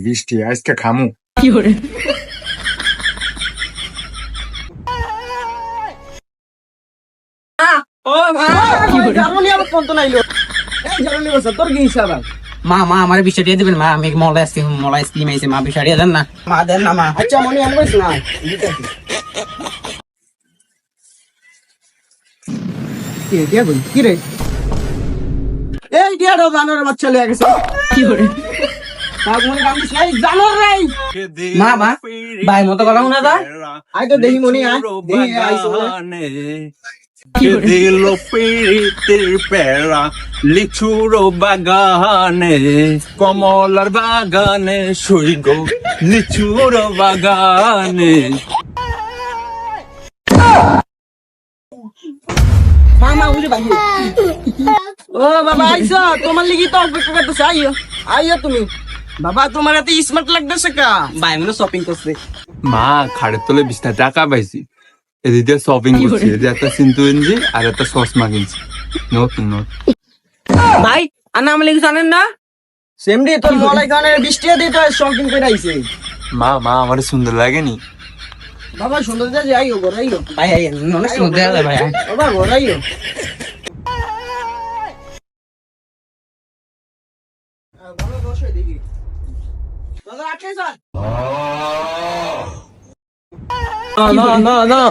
বৃষ্টি আজকে খামু। মা মা আমার বিষয় দিয়ে দিবেন মা, আমি মলা আইসক্রিম আইছে মা, বিষয় দিয়ে দেন না মা, দেন না মা। আচ্ছা মনি আমি বলছি না কি রে এই ডিয়ারো জানোর বাচ্চা লয়ে গেছে জানোর রে মা মা ভাই মতো কথা না দা আই তো দেখি মনি আয় দেখি আইছে দিল পিরিতের পেড়া লিচুর বাগানে, কমলার বাগানে শুই গো লিচুর বাগানে। মামা উঠে বাকি ও বাবা আইছো তোমার লাগি তো অপেক্ষা করতেছে আইও আইও তুমি বাবা তোমার এত স্মার্ট লাগতেছে কা ভাই মনে শপিং করছে। মা খাড়ের তলে 20 টাকা পাইছি, এদিকে শপিং করছি, এদিকে একটা সিন্তু কিনছি আর একটা চশমা কিনছি, নতুন নতুন। ভাই আনা আমি লিখে জানেন না সেমডি তোর মলাই গানের বৃষ্টি দিয়ে তো শপিং করে আইছে মা মা আমার সুন্দর লাগেনি? বাবা সুন্দর যা যাইও গরাইও ভাই অনেক সুন্দর দেখা যায় ভাই। বাবা গরাইও বাবা বসে দেখি দাদা আটকে স্যার না না না